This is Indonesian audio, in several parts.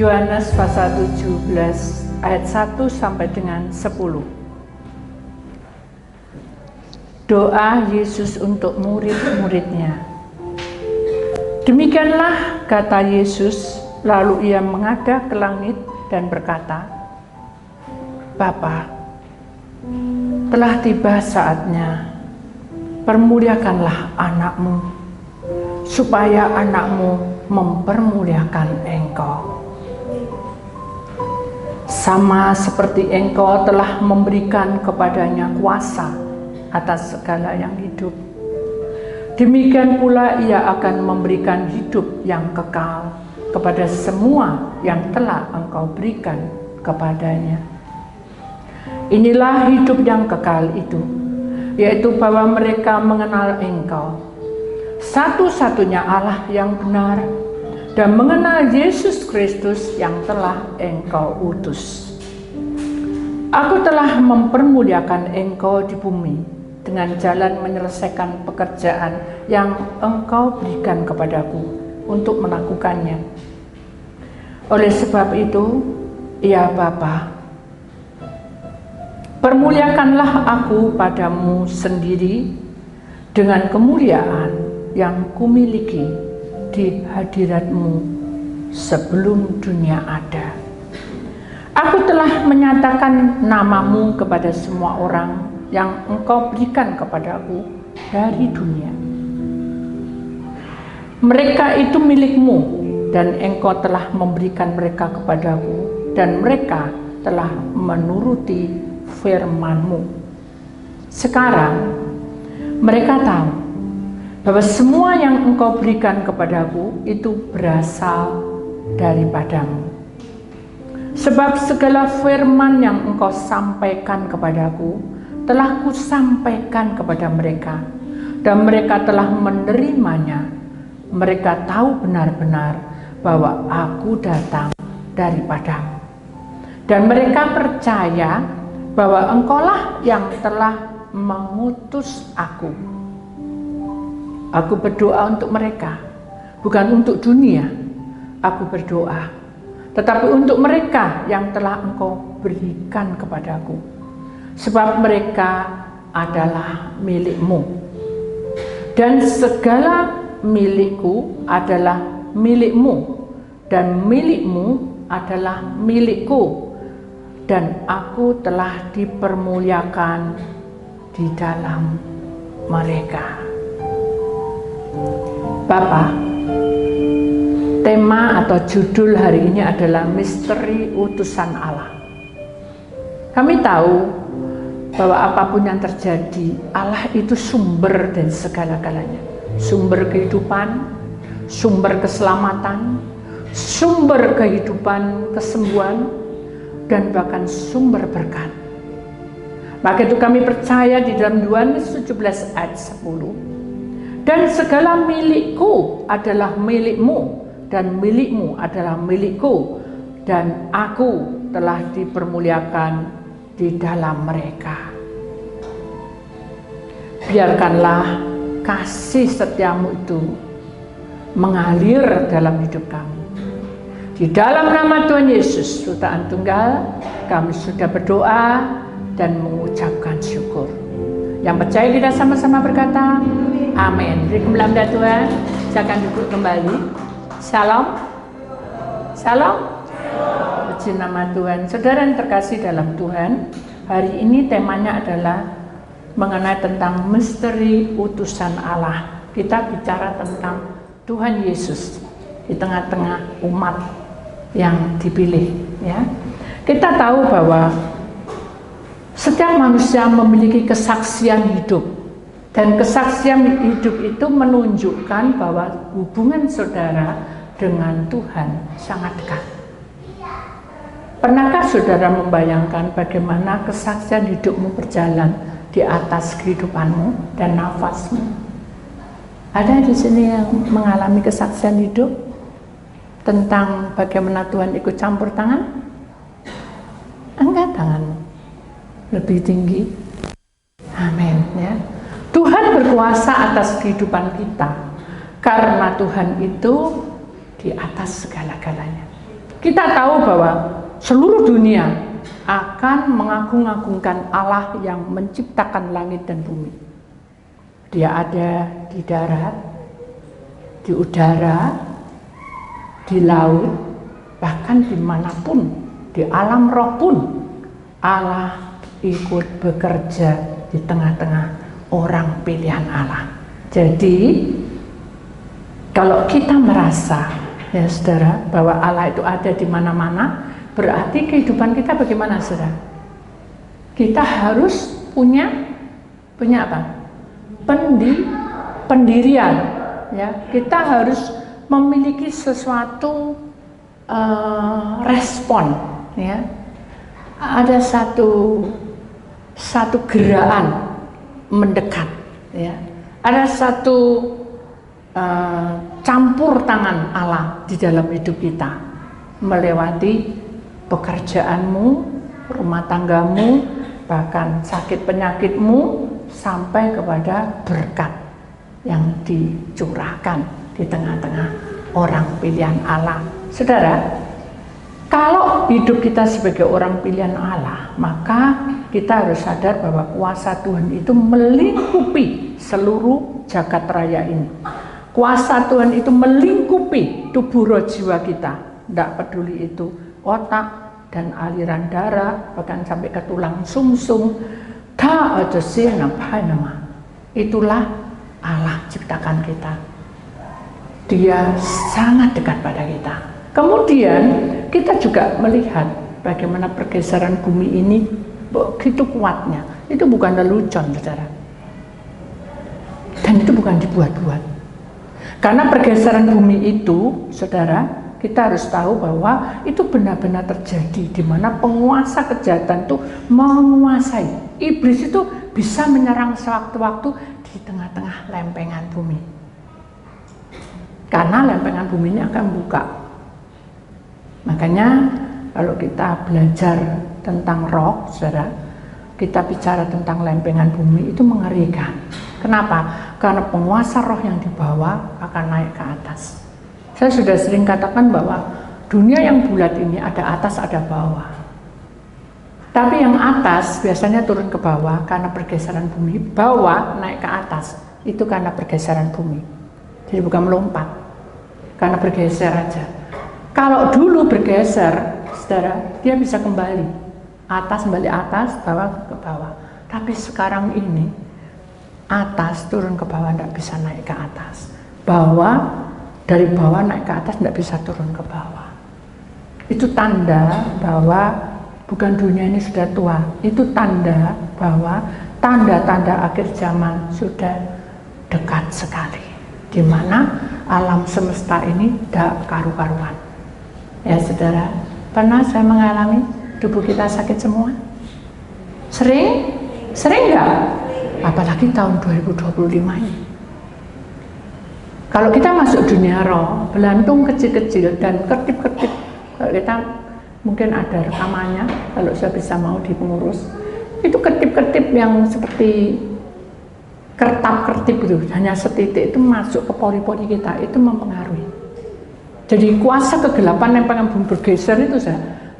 Yohanes pasal 17 ayat 1 sampai dengan 10. Doa Yesus untuk murid-muridnya. Demikianlah kata Yesus, lalu ia menghadap ke langit dan berkata, Bapa, telah tiba saatnya, permuliakanlah anakmu, supaya anakmu mempermuliakan engkau. Sama seperti engkau telah memberikan kepadanya kuasa atas segala yang hidup, demikian pula ia akan memberikan hidup yang kekal kepada semua yang telah engkau berikan kepadanya. Inilah hidup yang kekal itu, yaitu bahwa mereka mengenal engkau, satu-satunya Allah yang benar, dan mengenal Yesus Kristus yang telah engkau utus. Aku telah mempermuliakan engkau di bumi dengan jalan menyelesaikan pekerjaan yang engkau berikan kepadaku untuk melakukannya. Oleh sebab itu, ya Bapa, permuliakanlah aku padamu sendiri dengan kemuliaan yang kumiliki di hadiratmu sebelum dunia ada. Aku telah menyatakan namamu kepada semua orang yang engkau berikan kepadaku dari dunia. Mereka itu milikmu, dan engkau telah memberikan mereka kepadaku, dan mereka telah menuruti firman-Mu. Sekarang mereka tahu bahwa semua yang engkau berikan kepadaku itu berasal daripadamu. Sebab segala firman yang engkau sampaikan kepadaku telah kusampaikan kepada mereka, dan mereka telah menerimanya. Mereka tahu benar-benar bahwa aku datang daripadamu, dan mereka percaya bahwa engkaulah yang telah mengutus aku. Aku berdoa untuk mereka, bukan untuk dunia. Aku berdoa, tetapi untuk mereka yang telah engkau berikan kepadaku, sebab mereka adalah milikmu, dan segala milikku adalah milikmu, dan milikmu adalah milikku, dan aku telah dipermuliakan di dalam mereka. Bapa, tema atau judul hari ini adalah misteri utusan Allah. Kami tahu bahwa apapun yang terjadi, Allah itu sumber dari segala-galanya. Sumber kehidupan, sumber keselamatan, sumber kehidupan, kesembuhan, dan bahkan sumber berkat. Maka itu kami percaya di dalam Yohanes 17 ayat 10. Dan segala milikku adalah milikmu, dan milikmu adalah milikku, dan aku telah dipermuliakan di dalam mereka. Biarkanlah kasih setiamu itu mengalir dalam hidup kami. Di dalam nama Tuhan Yesus, Tuhan Tunggal, kami sudah berdoa dan mengucapkan syukur. Yang percaya kita sama-sama berkata, amin. Beri kemuliaan Tuhan. Silakan duduk kembali. Shalom. Shalom. Puji nama Tuhan. Saudara yang terkasih dalam Tuhan, hari ini temanya adalah mengenai tentang misteri utusan Allah. Kita bicara tentang Tuhan Yesus di tengah-tengah umat yang dipilih. Ya, kita tahu bahwa setiap manusia memiliki kesaksian hidup, dan kesaksian hidup itu menunjukkan bahwa hubungan saudara dengan Tuhan sangat dekat. Pernahkah saudara membayangkan bagaimana kesaksian hidupmu berjalan di atas kehidupanmu dan nafasmu? Ada di sini yang mengalami kesaksian hidup tentang bagaimana Tuhan ikut campur tangan? Angkat tanganmu lebih tinggi. Amin. Ya, Tuhan berkuasa atas kehidupan kita, karena Tuhan itu di atas segala-galanya. Kita tahu bahwa seluruh dunia akan mengagung-agungkan Allah yang menciptakan langit dan bumi. Dia ada di darat, di udara, di laut, bahkan dimanapun, di alam roh pun Allah ikut bekerja di tengah-tengah orang pilihan Allah. Jadi kalau kita merasa, ya saudara, bahwa Allah itu ada di mana-mana, berarti kehidupan kita bagaimana, saudara? Kita harus punya apa? Pendirian, ya. Kita harus memiliki sesuatu respon, ya. Ada satu gerakan mendekat, ya. Ada satu campur tangan Allah di dalam hidup kita, melewati pekerjaanmu, rumah tanggamu, bahkan sakit penyakitmu, sampai kepada berkat yang dicurahkan di tengah-tengah orang pilihan Allah. Saudara, kalau hidup kita sebagai orang pilihan Allah, maka kita harus sadar bahwa kuasa Tuhan itu melingkupi seluruh jagat raya ini. Kuasa Tuhan itu melingkupi tubuh roh jiwa kita. Tidak peduli itu otak dan aliran darah, bahkan sampai ke tulang sumsum. Itulah Allah ciptakan kita. Dia sangat dekat pada kita. Kemudian kita juga melihat bagaimana pergeseran bumi ini begitu kuatnya. Itu bukan lelucon, saudara. Dan itu bukan dibuat-buat. Karena pergeseran bumi itu, saudara, kita harus tahu bahwa itu benar-benar terjadi, di mana penguasa kejahatan itu menguasai. Iblis itu bisa menyerang sewaktu-waktu di tengah-tengah lempengan bumi. Karena lempengan bumi ini akan buka. Makanya kalau kita belajar tentang roh, saudara, kita bicara tentang lempengan bumi, itu mengerikan. Kenapa? Karena penguasa roh yang dibawa akan naik ke atas. Saya sudah sering katakan bahwa dunia yang bulat ini ada atas, ada bawah. Tapi yang atas biasanya turun ke bawah karena pergeseran bumi, bawah naik ke atas, itu karena pergeseran bumi. Jadi bukan melompat, karena bergeser aja. Kalau dulu bergeser, saudara, dia bisa kembali atas, kembali atas, bawah ke bawah. Tapi sekarang ini atas turun ke bawah, tidak bisa naik ke atas. Bawah dari bawah naik ke atas, tidak bisa turun ke bawah. Itu tanda bahwa bukan dunia ini sudah tua. Itu tanda bahwa tanda-tanda akhir zaman sudah dekat sekali, di mana alam semesta ini tidak karu-karuan. Ya saudara, pernah saya mengalami tubuh kita sakit semua? Sering? Sering nggak? Apalagi tahun 2025 ini. Kalau kita masuk dunia roh, belantung kecil-kecil dan kertip-kertip, kalau kita mungkin ada rekamannya, kalau saya bisa mau di pengurus, itu kertip-kertip yang seperti kertap-kertip itu, hanya setitik, itu masuk ke pori-pori kita, itu mempengaruhi. Jadi kuasa kegelapan yang pengen bergeser itu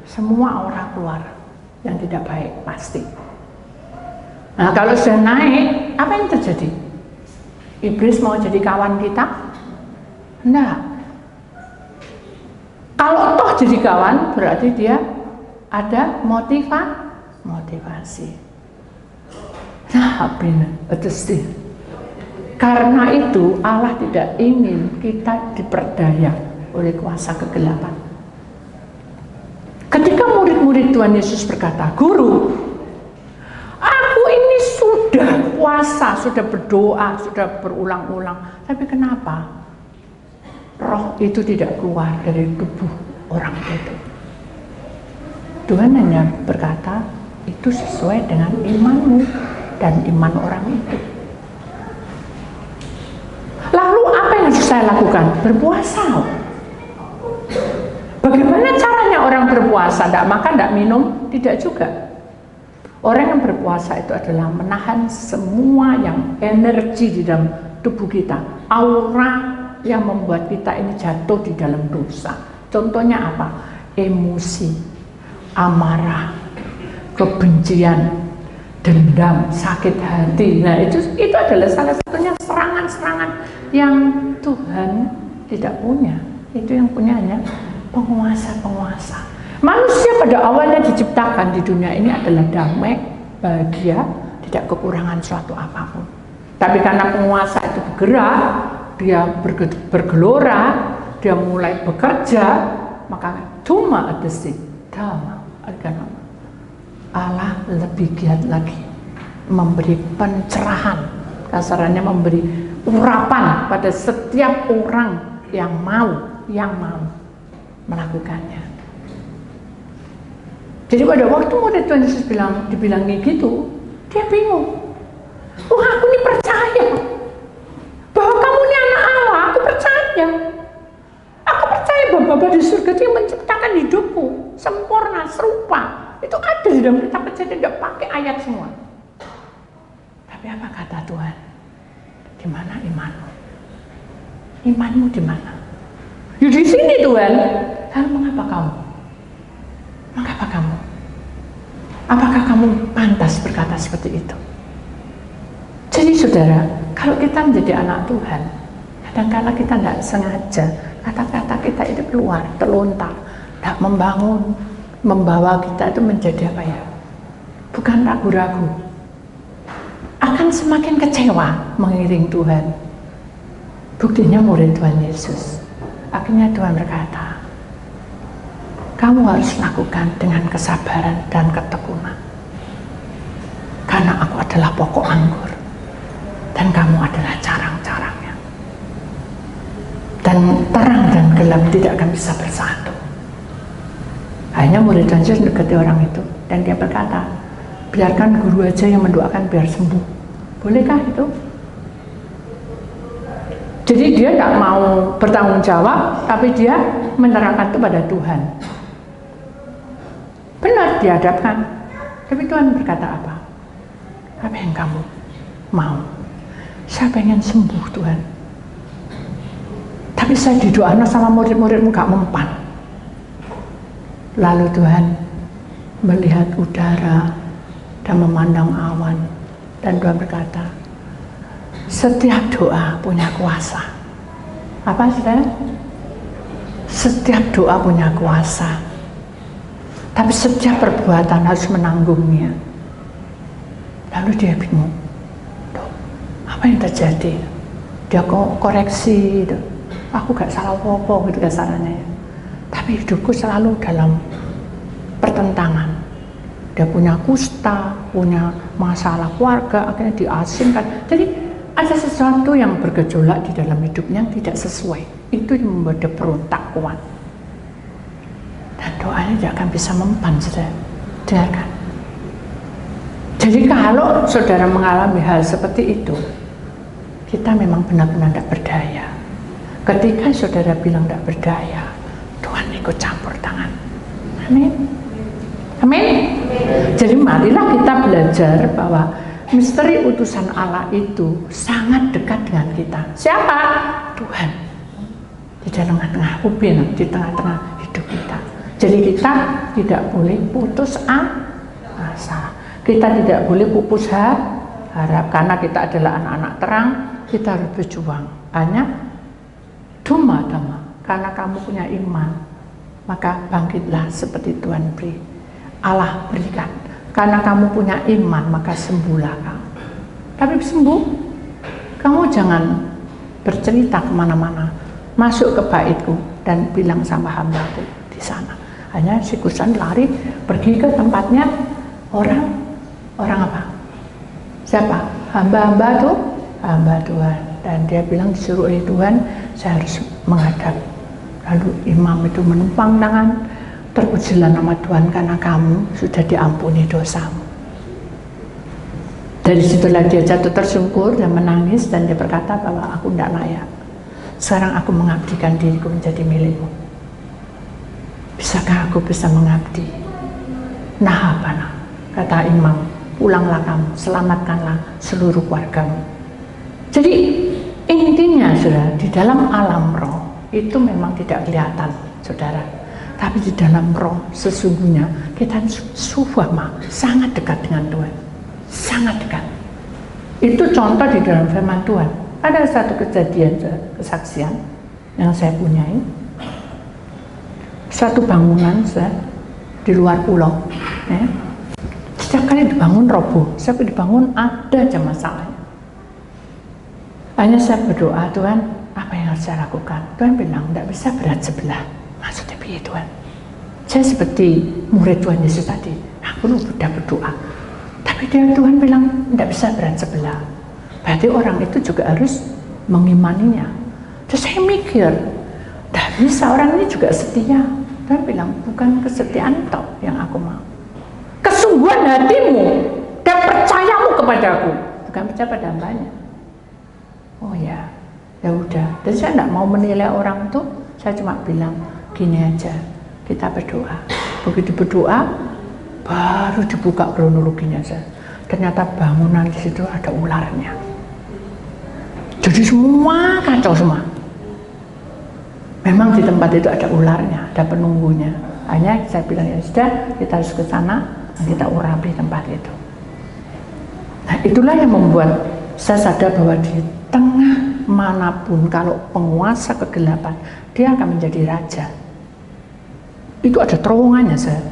semua aura keluar yang tidak baik pasti. Nah kalau sudah naik, apa yang terjadi? Iblis mau jadi kawan kita? Enggak. Kalau toh jadi kawan, berarti dia ada motivasi. Nah, betul. Karena itu Allah tidak ingin kita diperdaya oleh kuasa kegelapan. Ketika murid-murid Tuhan Yesus berkata, "Guru, aku ini sudah puasa, sudah berdoa, sudah berulang-ulang, tapi kenapa roh itu tidak keluar dari tubuh orang itu?" Tuhan hanya berkata, itu sesuai dengan imanmu dan iman orang itu. Lalu apa yang harus saya lakukan? Berpuasa. Bagaimana caranya orang berpuasa? Tidak makan, tidak minum? Tidak juga. Orang yang berpuasa itu adalah menahan semua yang energi di dalam tubuh kita, aura yang membuat kita ini jatuh di dalam dosa. Contohnya apa? emosi, amarah, kebencian, dendam, sakit hati. Nah itu adalah salah satunya serangan-serangan yang Tuhan tidak punya. Itu yang punya hanya penguasa-penguasa. Manusia pada awalnya diciptakan di dunia ini adalah damai, bahagia, tidak kekurangan suatu apapun. Tapi karena penguasa itu bergerak, dia bergelora, dia mulai bekerja, maka cuma ada sih dhamma, Allah lebih giat lagi memberi pencerahan, kasarannya memberi urapan pada setiap orang yang mau melakukannya. Jadi pada waktu murid Tuhan Yesus dibilangi gitu, dia bingung. Wah, aku ini percaya bahwa kamu ini anak Allah, aku percaya. Aku percaya bahwa Bapa di surga itu yang menciptakan hidupku sempurna, serupa. Itu ada di dalam kitab kejadian, tidak pakai ayat semua. Tapi apa kata Tuhan? Di mana imanmu? Imanmu di mana? Ya di sini Tuhan. Lalu mengapa kamu? Mengapa kamu? Apakah kamu pantas berkata seperti itu? Jadi saudara, kalau kita menjadi anak Tuhan, kadang-kadang kita tidak sengaja, kata-kata kita itu keluar, terlontar, tidak membangun, membawa kita itu menjadi apa ya? Bukan ragu-ragu, akan semakin kecewa mengiring Tuhan. Buktinya murid Tuhan Yesus. Akhirnya Tuhan berkata, kamu harus lakukan dengan kesabaran dan ketekunan. Karena aku adalah pokok anggur dan kamu adalah carang-carangnya. Dan terang dan gelap tidak akan bisa bersatu. Akhirnya murid Tuhan Yesus mendekati orang itu dan dia berkata, biarkan guru aja yang mendoakan biar sembuh. Bolehkah itu? Jadi dia tidak mau bertanggung jawab, tapi dia menyerahkan itu pada Tuhan. Benar dihadapkan, tapi Tuhan berkata apa? Apa yang kamu mau? Saya pengen sembuh Tuhan, tapi saya didoakan sama murid-muridmu gak mempan. Lalu Tuhan melihat udara dan memandang awan, dan Tuhan berkata, setiap doa punya kuasa. Apa saudara? Setiap doa punya kuasa, tapi setiap perbuatan harus menanggungnya. Lalu dia bingung, apa yang terjadi? Dia koreksi, aku gak salah apa-apa gitu kasarannya. Tapi hidupku selalu dalam pertentangan. Dia punya kusta, punya masalah keluarga, akhirnya diasingkan. Jadi ada sesuatu yang bergejolak di dalam hidupnya yang tidak sesuai. Itu yang membuat dia berontak kuat. Dan doanya tidak akan bisa mempan, saudara. Dengarkan. Jadi kalau saudara mengalami hal seperti itu, kita memang benar-benar tidak berdaya. Ketika saudara bilang tidak berdaya, Tuhan ikut campur tangan. Amin. Amin. Jadi marilah kita belajar bahwa misteri utusan Allah itu sangat dekat dengan kita. Siapa? Tuhan. Di tengah-tengah ubin, di tengah-tengah hidup kita. Jadi kita tidak boleh putus asa. Kita tidak boleh pupus harap, karena kita adalah anak-anak terang. Kita harus berjuang. Hanya dhamma, karena kamu punya iman, maka bangkitlah seperti Tuhan beri. Allah berikan. Karena kamu punya iman, maka sembuhlah kamu. Tapi sembuh, kamu jangan bercerita kemana-mana. Masuk ke baitku dan bilang sama hambaku di sana. Hanya si Kusan lari pergi ke tempatnya orang apa? Siapa? Hamba-hamba tuh, hamba Tuhan. Dan dia bilang disuruh oleh Tuhan, saya harus menghadap. Lalu imam itu menumpang tangan, terpujilah nama Tuhan karena kamu sudah diampuni dosamu. Dari situlah dia jatuh tersungkur dan menangis, dan dia berkata bahwa aku tidak layak. Sekarang aku mengabdikan diriku menjadi milikmu. Bisakah aku bisa mengabdi? Nah apa nah? Kata imam, pulanglah kamu, selamatkanlah seluruh keluargamu. Jadi intinya saudara, di dalam alam roh itu memang tidak kelihatan saudara, Tapi di dalam roh sesungguhnya kita sangat dekat dengan Tuhan. Sangat dekat. Itu contoh di dalam firman Tuhan. Ada satu kejadian, kesaksian yang saya punyai. Satu bangunan di luar pulau. Ya. Setiap kali dibangun roboh, setiap kali dibangun ada aja masalahnya. Hanya saya berdoa, Tuhan, apa yang harus saya lakukan? Tuhan bilang, tidak bisa berat sebelah. Maksudnya piye Tuhan? Saya seperti murid Tuhan Yesus tadi, aku udah berdoa. Tapi Tuhan bilang, tidak bisa berat sebelah. Berarti orang itu juga harus mengimaninya. Terus saya mikir, tidak bisa, orang ini juga setia. Tuhan bilang, bukan kesetiaan toh yang aku mau. Kesungguhan hatimu dan percayamu kepadaku, bukan percaya pada hambanya. Oh ya, ya udah. Dan saya tidak mau menilai orang tuh. Saya cuma bilang gini aja, kita berdoa. Begitu berdoa, baru dibuka kronologinya saya. Ternyata bangunan di situ ada ularnya. Jadi semua kacau semua. Memang di tempat itu ada ularnya, ada penunggunya. Hanya saya bilang ya sudah, kita harus ke sana, kita urapi tempat itu. Nah itulah yang membuat saya sadar bahwa di tengah manapun kalau penguasa kegelapan, dia akan menjadi raja. Itu ada terowongannya saya.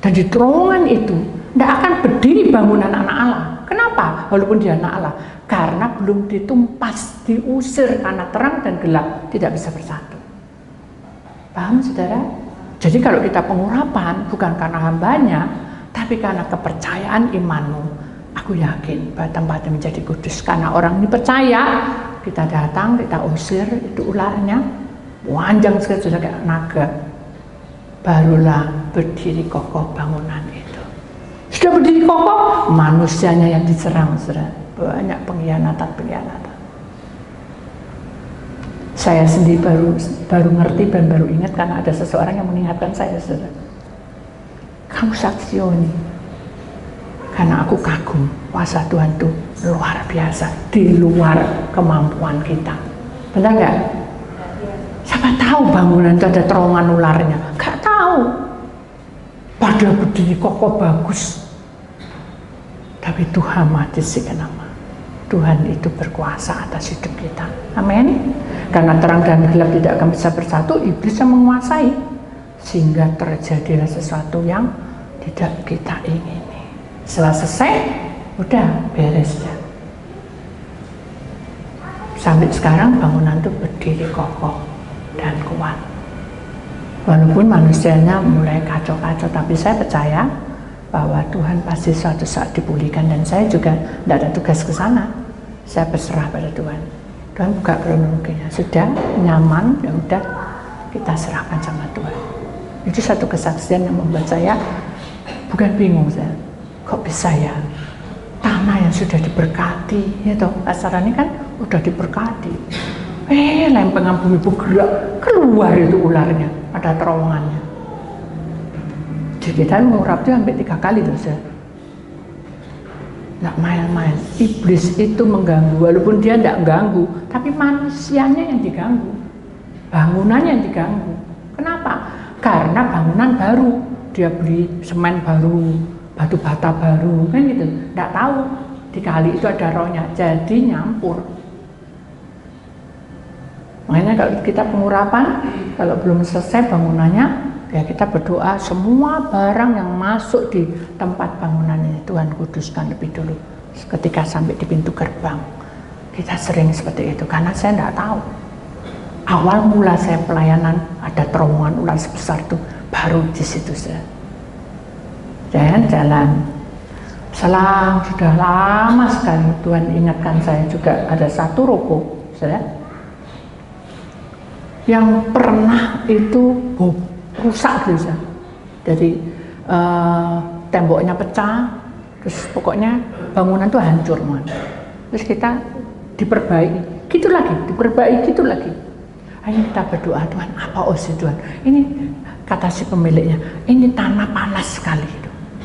Dan di terowongan itu tidak akan berdiri bangunan anak Allah. Kenapa? Walaupun dia anak Allah, karena belum ditumpas, diusir karena terang dan gelap tidak bisa bersatu. Paham saudara? Jadi kalau kita pengurapan bukan karena hambanya, tapi karena kepercayaan imanmu, aku yakin bahwa tempatnya menjadi kudus. Karena orang ini percaya, kita datang, kita usir itu ularnya, panjang sekali sudah kayak naga. Barulah berdiri kokoh bangunan itu. Sudah berdiri kokoh, manusianya yang diserang, saudara. Banyak pengkhianatan. Saya sendiri baru ngerti dan baru ingat karena ada seseorang yang mengingatkan saya, saudara. Kamu saksioni. Karena aku kagum, kuasa Tuhan itu luar biasa, di luar kemampuan kita. Benar nggak? Siapa tahu bangunan itu ada terowongan ularnya? Nggak tahu. Padahal berdiri kokoh bagus. Tapi Tuhan mati nama. Tuhan itu berkuasa atas hidup kita. Amin. Karena terang dan gelap tidak akan bisa bersatu, iblis yang menguasai. Sehingga terjadilah sesuatu yang tidak kita ingini. Setelah selesai, udah beres ya. Sampai sekarang bangunan itu berdiri kokoh dan kuat. Walaupun manusianya mulai kacau-kacau, tapi saya percaya bahwa Tuhan pasti suatu saat dipulihkan, dan saya juga tidak ada tugas ke sana. Saya berserah pada Tuhan. Tuhan buka kronologinya, sudah nyaman, ya udah kita serahkan sama Tuhan. Itu satu kesaksian yang membuat saya bukan bingung, saya kok bisa ya tanah yang sudah diberkati, ya toh asarannya kan udah diberkati, lempengan bumi bergerak, keluar itu ularnya, ada terowongannya. Jadi kita mengurap itu sampai 3 kali tuh saya. Nggak main-main. Iblis itu mengganggu, walaupun dia nggak ganggu, tapi manusianya yang diganggu, bangunannya yang diganggu. Kenapa? Karena bangunan baru, dia beli semen baru, batu bata baru, kan gitu. Nggak tahu di kali itu ada rohnya, jadi nyampur. Makanya kalau kita pengurapan, kalau belum selesai bangunannya, ya kita berdoa semua barang yang masuk di tempat bangunan ini Tuhan kuduskan lebih dulu. Ketika sampai di pintu gerbang, kita sering seperti itu karena saya tidak tahu. Awal mula saya pelayanan ada terowongan ular sebesar itu, baru di situ saya jalan. Selang sudah lama sekali Tuhan ingatkan saya juga ada satu ruko, saya yang pernah itu rusak gitu, jadi temboknya pecah, terus pokoknya bangunan itu hancur, terus kita diperbaiki, gitu lagi, diperbaiki gitu lagi. Ayo kita berdoa, Tuhan apa sih Tuhan? Ini kata si pemiliknya, ini tanah panas sekali.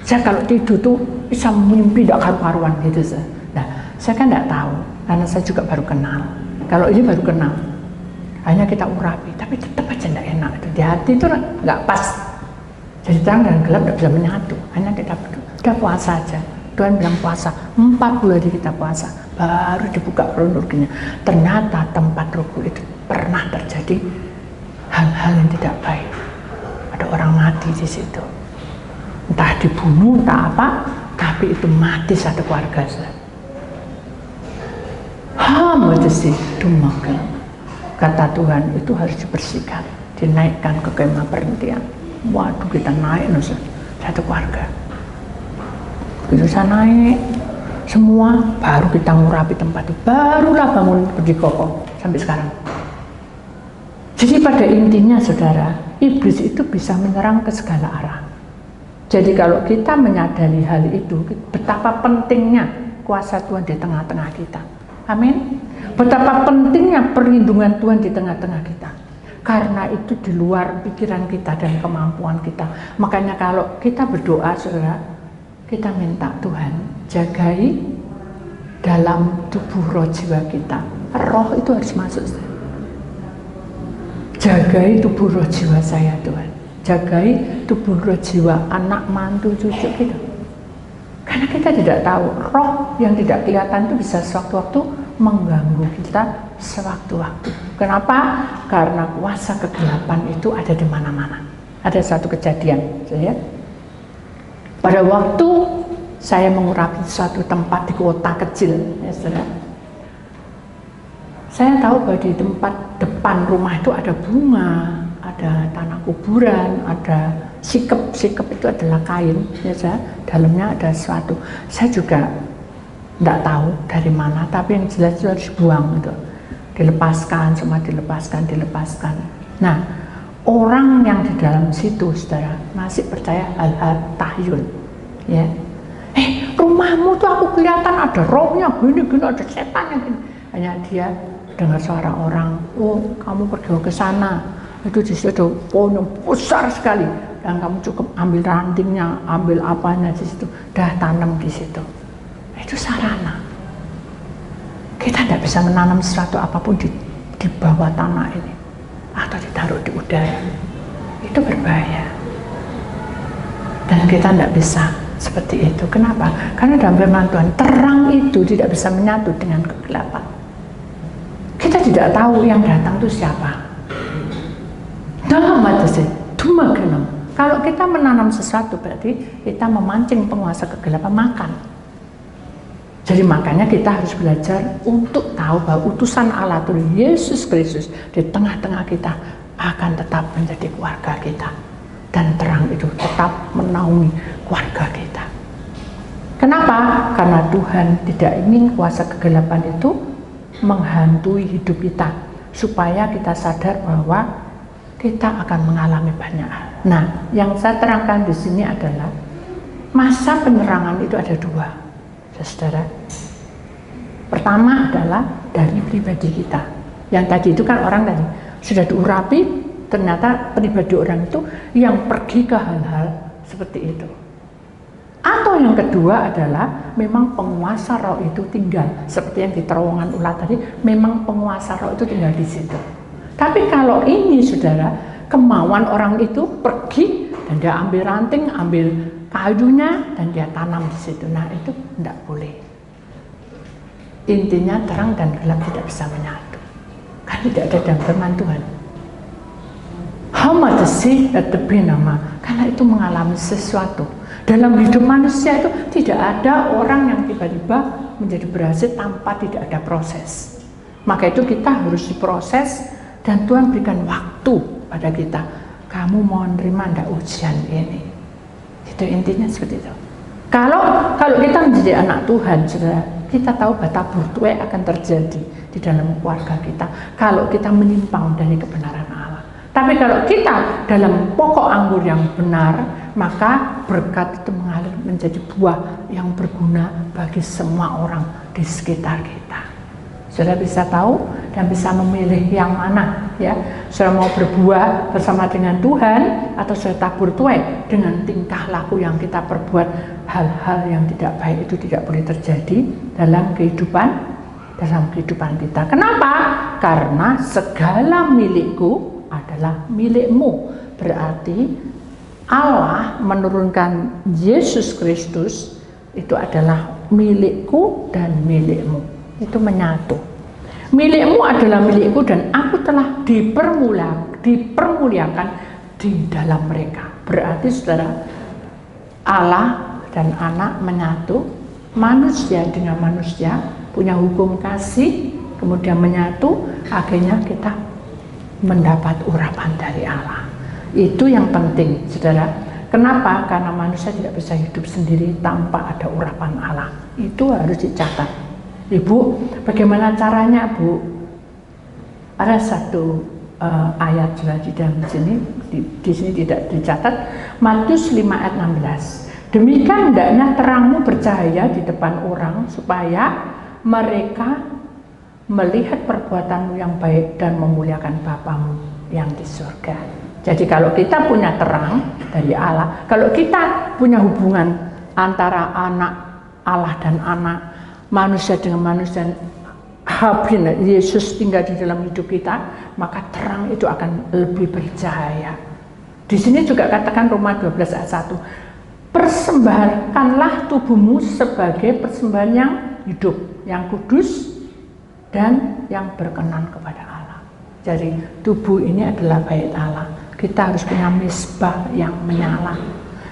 Saya kalau tidur tuh bisa mimpi tidak karu-karuan gitu. Nah, saya kan tidak tahu, karena saya juga baru kenal. Kalau ini baru kenal. hanya kita urapi, tapi tetap aja tidak enak. Di hati itu nggak pas. Jadi terang dan gelap tidak bisa menyatu. Hanya kita udah puasa aja. Tuhan bilang puasa, 40 hari kita puasa, baru dibuka kronologinya. Ternyata tempat ruku itu pernah terjadi hal-hal yang tidak baik. Ada orang mati di situ. Entah dibunuh, entah apa, tapi itu mati satu keluarga. Sih, kata Tuhan itu harus dibersihkan, dinaikkan ke kemah perhentian. Waduh, kita naik satu keluarga. Begitu saya naik, semua baru kita ngurapi tempat itu, barulah bangun berdiri kokoh sampai sekarang. Jadi pada intinya saudara, iblis itu bisa menyerang ke segala arah. Jadi kalau kita menyadari hal itu, betapa pentingnya kuasa Tuhan di tengah-tengah kita. Amin. Betapa pentingnya perlindungan Tuhan di tengah-tengah kita. Karena itu di luar pikiran kita dan kemampuan kita. Makanya kalau kita berdoa saudara, kita minta Tuhan jagai dalam tubuh roh jiwa kita. Roh itu harus masuk. Jagai tubuh roh jiwa saya Tuhan. Jagai tubuh roh jiwa anak mantu cucu kita. Karena kita tidak tahu, roh yang tidak kelihatan itu bisa sewaktu-waktu mengganggu kita sewaktu-waktu. Kenapa? Karena kuasa kegelapan itu ada di mana-mana. Ada satu kejadian, saya pada waktu saya mengurapi suatu tempat di kota kecil, ya saudara. Saya tahu bahwa di tempat depan rumah itu ada bunga, ada tanah kuburan, ada sikep itu adalah kain, ya saudara. Dalamnya ada sesuatu. Saya juga tidak tahu dari mana, tapi yang jelas itu harus dibuang gitu. Dilepaskan, semua dilepaskan. Nah, orang yang di dalam situ, saudara, masih percaya hal-hal tahyul, ya. Rumahmu tuh aku kelihatan ada rohnya, gini, ada setan yang gini. Hanya dia dengar suara orang, oh kamu pergi ke sana, itu di situ ada pohon yang besar sekali, dan kamu cukup ambil rantingnya, ambil apanya di situ, dah tanam di situ. Itu sarana. Kita tidak bisa menanam sesuatu apapun di bawah tanah ini atau ditaruh di udara. Itu berbahaya. Dan kita tidak bisa seperti itu. Kenapa? Karena dalam firman Tuhan, terang itu tidak bisa menyatu dengan kegelapan. Kita tidak tahu yang datang itu siapa. Kalau kita menanam sesuatu berarti kita memancing penguasa kegelapan makan. Jadi makanya kita harus belajar untuk tahu bahwa utusan Allah Tuhan Yesus Kristus di tengah-tengah kita akan tetap menjadi keluarga kita. Dan terang itu tetap menaungi keluarga kita. Kenapa? Karena Tuhan tidak ingin kuasa kegelapan itu menghantui hidup kita. Supaya kita sadar bahwa kita akan mengalami banyak hal. Nah, yang saya terangkan di sini adalah masa penyerangan itu ada dua. Saudara, pertama adalah dari pribadi kita. Yang tadi itu kan orang tadi sudah diurapi, ternyata pribadi orang itu yang pergi ke hal-hal seperti itu. Atau yang kedua adalah memang penguasa roh itu tinggal, seperti yang di terowongan ulat tadi, memang penguasa roh itu tinggal di situ. Tapi kalau ini saudara, kemauan orang itu pergi dan dia ambil ranting, ambil kayunya dan dia tanam di situ. Nah, itu tidak boleh. Intinya terang dan gelap tidak bisa menyatu. Kan tidak ada dalam firman Tuhan. Karena itu mengalami sesuatu. Dalam hidup manusia itu tidak ada orang yang tiba-tiba menjadi berhasil tanpa tidak ada proses. Maka itu kita harus diproses dan Tuhan berikan waktu pada kita. Kamu mau menerima enggak ujian ini? Itu intinya seperti itu. Kalau kita menjadi anak Tuhan, saudara, kita tahu tabur tuai akan terjadi di dalam keluarga kita kalau kita menyimpang dari kebenaran Allah. Tapi kalau kita dalam pokok anggur yang benar, maka berkat itu mengalir menjadi buah yang berguna bagi semua orang di sekitar kita. Saudara bisa tahu dan bisa memilih yang mana, ya. Saudara mau berbuah bersama dengan Tuhan atau saudara tabur tuai dengan tingkah laku yang kita perbuat. Hal-hal yang tidak baik itu tidak boleh terjadi dalam kehidupan kita. Kenapa? Karena segala milikku adalah milikmu. Berarti Allah menurunkan Yesus Kristus itu adalah milikku dan milikmu. Itu menyatu. Milikmu adalah milikku dan aku telah dipermuliakan di dalam mereka. Berarti saudara, Allah dan anak menyatu, manusia dengan manusia punya hukum kasih, kemudian menyatu, akhirnya kita mendapat urapan dari Allah. Itu yang penting, saudara. Kenapa? Karena manusia tidak bisa hidup sendiri tanpa ada urapan Allah. Itu harus dicatat. Ibu, bagaimana caranya, Bu? Ada satu ayat sudah di dalam sini, di sini tidak dicatat. Matius 5 ayat 16. Demikian hendaknya terangmu bercahaya di depan orang, supaya mereka melihat perbuatanmu yang baik dan memuliakan Bapamu yang di surga. Jadi kalau kita punya terang dari Allah, kalau kita punya hubungan antara anak Allah dan anak, manusia dengan manusia, Yesus tinggal di dalam hidup kita, maka terang itu akan lebih bercahaya. Di sini juga katakan Roma 12 ayat 1, persembahkanlah tubuhmu sebagai persembahan yang hidup, yang kudus, dan yang berkenan kepada Allah. Jadi tubuh ini adalah bait Allah. Kita harus punya misbah yang menyala.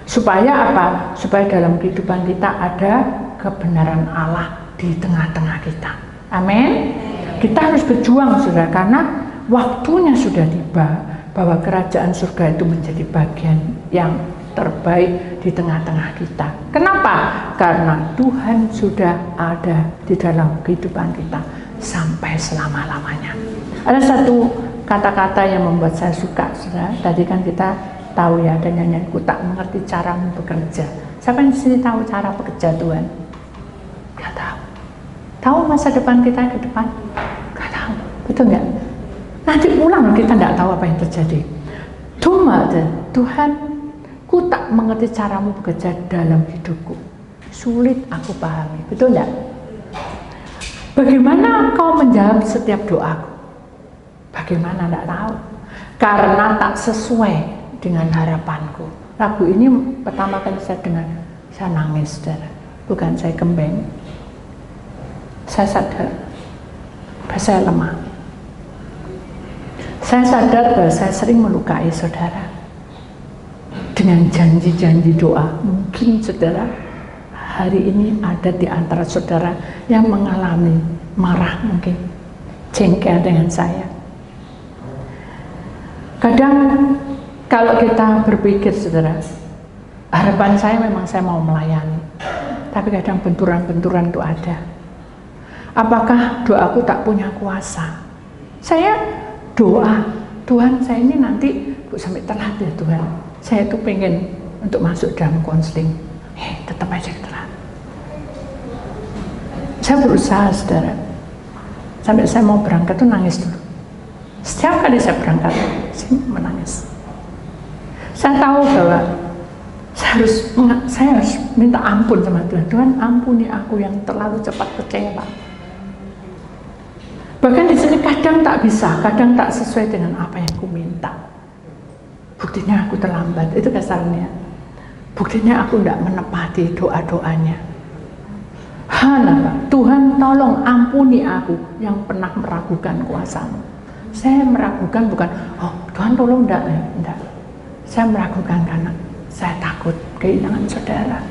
Supaya apa? Supaya dalam kehidupan kita ada kebenaran Allah di tengah-tengah kita. Amin. Kita harus berjuang, saudara, karena waktunya sudah tiba bahwa kerajaan surga itu menjadi bagian yang terbaik di tengah-tengah kita. Kenapa? Karena Tuhan sudah ada di dalam kehidupan kita sampai selama-lamanya. Ada satu kata-kata yang membuat saya suka, saudara. Tadi kan kita tahu ya, ada nyanyian, ku tak mengerti caramu bekerja. Siapa yang di sini tahu cara bekerja Tuhan? Gak tahu. Tahu masa depan kita ke depan? Gak tahu. Betul nggak? Nanti pulang kita nggak tahu apa yang terjadi. Cuma Tuhan, ku tak mengerti caramu bekerja dalam hidupku. Sulit aku pahami. Betul nggak? Bagaimana kau menjawab setiap doaku? Bagaimana? Tidak tahu. Karena tak sesuai dengan harapanku. Lagu ini pertama kali saya dengar, saya nangis, saudara. Bukan saya kembeng. Saya sadar bahwa saya lemah. Saya sadar bahwa saya sering melukai saudara dengan janji-janji doa. Mungkin saudara hari ini ada di antara saudara yang mengalami marah, mungkin jengkel dengan saya. Kadang kalau kita berpikir, saudara, harapan saya memang saya mau melayani, tapi kadang benturan-benturan itu ada. Apakah doaku tak punya kuasa? Saya doa, Tuhan, saya ini nanti sampai telat ya Tuhan. Saya itu pengen untuk masuk dalam konseling. Tetap aja telat. Saya berusaha, saudara. Sampai saya mau berangkat tuh nangis dulu. Setiap kali saya berangkat, saya menangis. Saya tahu bahwa saya harus minta ampun sama Tuhan. Tuhan, ampuni aku yang terlalu cepat kecewa. Bahkan di sini kadang tak bisa, kadang tak sesuai dengan apa yang ku minta. Buktinya aku terlambat, itu kasarnya. Buktinya aku tidak menepati doa-doanya. Tuhan, tolong ampuni aku yang pernah meragukan kuasa-Mu. Saya meragukan bukan, oh Tuhan tolong enggak. Saya meragukan karena saya takut kehilangan saudara.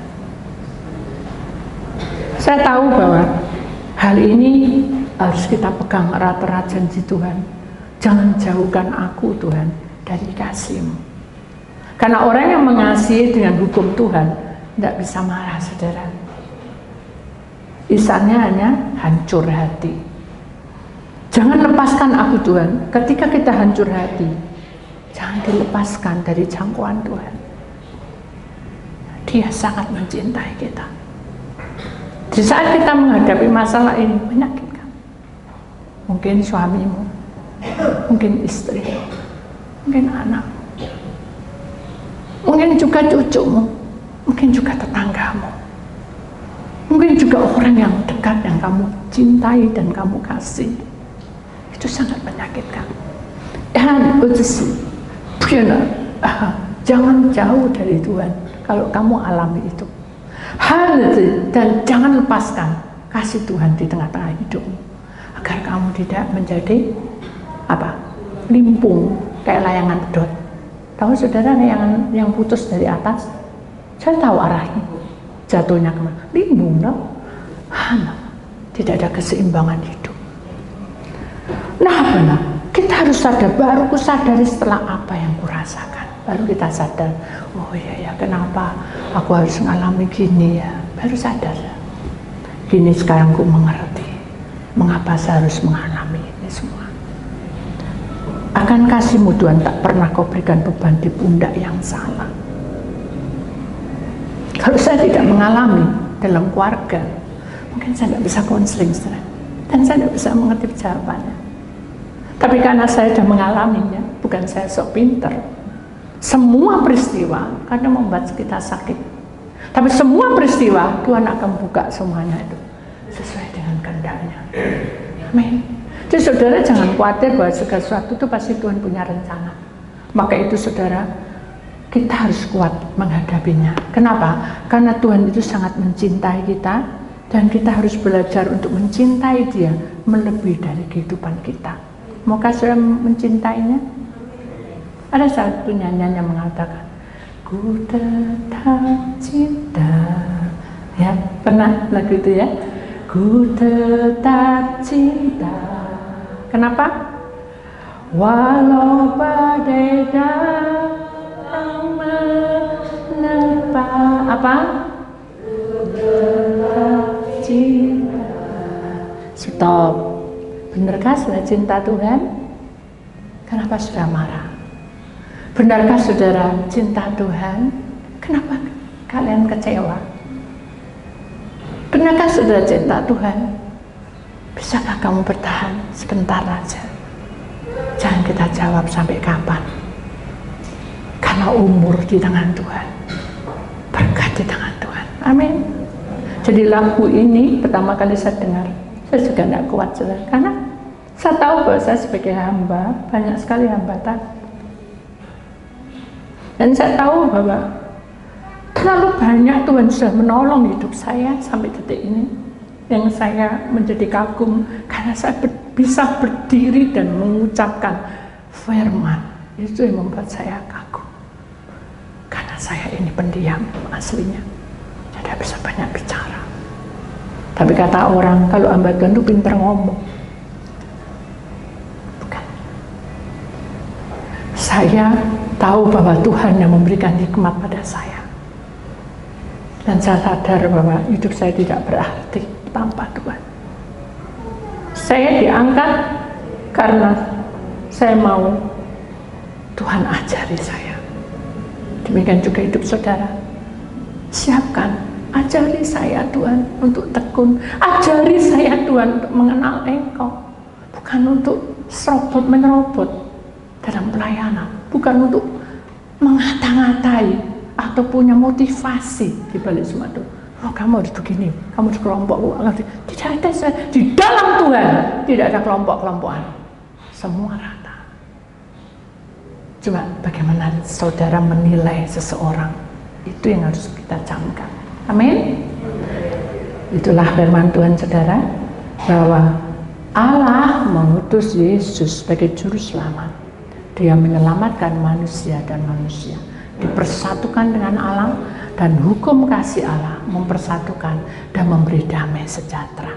Saya tahu bahwa hal ini harus kita pegang erat-erat janji Tuhan. Jangan jauhkan aku Tuhan dari kasih-Mu. Karena orang yang mengasihi dengan hukum Tuhan tidak bisa marah, saudara. Lisannya hanya hancur hati. Jangan lepaskan aku Tuhan. Ketika kita hancur hati, jangan dilepaskan dari jangkauan Tuhan. Dia sangat mencintai kita. Di saat kita menghadapi masalah ini menyakitkan, mungkin suamimu, mungkin istri, mungkin anak, mungkin juga cucumu, mungkin juga tetanggamu, mungkin juga orang yang dekat yang kamu cintai dan kamu kasih. Itu sangat menyakitkan. Dan jangan jauh dari Tuhan kalau kamu alami itu. Dan jangan lepaskan kasih Tuhan di tengah-tengah hidupmu, agar kamu tidak menjadi limpung kayak layangan pedot. Tahu saudara layangan yang putus dari atas? Saya tahu arahnya, jatuhnya kemana? Limbung, tidak ada keseimbangan hidup. Nah, benar. Kita harus sadar, baru kusadari setelah apa yang kurasakan. Baru kita sadar, oh iya ya, kenapa aku harus mengalami gini ya. Baru sadar. Gini sekarang ku mengerti, mengapa saya harus mengalami ini semua. Akan kasih-Mu Tuhan tak pernah Kau berikan beban di pundak yang salah. Kalau saya tidak mengalami dalam keluarga, mungkin saya tidak bisa konseling, dan saya tidak bisa mengerti jawabannya. Tapi karena saya sudah mengalaminya, bukan saya sok pinter. Semua peristiwa kadang membuat kita sakit. Tapi semua peristiwa Tuhan akan buka semuanya itu sesuai dengan kehendak-Nya. Amin. Jadi saudara jangan khawatir bahwa segala sesuatu itu pasti Tuhan punya rencana. Maka itu saudara, kita harus kuat menghadapinya. Kenapa? Karena Tuhan itu sangat mencintai kita, dan kita harus belajar untuk mencintai Dia melebihi dari kehidupan kita. Maukah saudara mencintainya? Ada satu nyanyian yang mengatakan, ku tetap cinta. Ya, pernah lagu itu ya? Ku tetap cinta. Kenapa? Walau badai datang menerpa, ku tetap cinta. Stop. Benarkah saudara cinta Tuhan? Kenapa saudara marah? Benarkah saudara cinta Tuhan? Kenapa kalian kecewa? Benarkah saudara cinta Tuhan? Bisakah kamu bertahan sebentar saja? Jangan kita jawab sampai kapan. Karena umur di tangan Tuhan, berkat di tangan Tuhan. Amin. Jadi lagu ini pertama kali saya dengar, saya juga tidak kuat saudara, karena saya tahu bahwa saya sebagai hamba banyak sekali hambatan. Dan saya tahu bahwa terlalu banyak Tuhan sudah menolong hidup saya sampai detik ini, yang saya menjadi kagum karena saya bisa berdiri dan mengucapkan firman. Itu yang membuat saya kagum, karena saya ini pendiam aslinya, tidak bisa banyak bicara. Tapi kata orang, kalau hamba Tuhan itu pintar ngomong. Bukan. Saya tahu bahwa Tuhan yang memberikan hikmat pada saya. Dan saya sadar bahwa hidup saya tidak berarti tanpa Tuhan. Saya diangkat karena saya mau Tuhan ajari saya. Demikian juga hidup saudara. Siapkan, ajari saya Tuhan untuk tekun. Ajari saya Tuhan untuk mengenal Engkau. Bukan untuk serobot-menyerobot dalam pelayanan. Bukan untuk mengata-ngatai atau punya motivasi di balik semua itu. Oh, kamu harus begini, kamu harus kelompok. Tidak ada, di dalam Tuhan tidak ada kelompok-kelompokan. Semua rata. Coba bagaimana saudara menilai seseorang, itu yang harus kita camkan. Amin. Itulah firman Tuhan saudara, bahwa Allah mengutus Yesus sebagai juru selamat. Dia menyelamatkan manusia dan manusia, dipersatukan dengan Allah, dan hukum kasih Allah mempersatukan dan memberi damai sejahtera.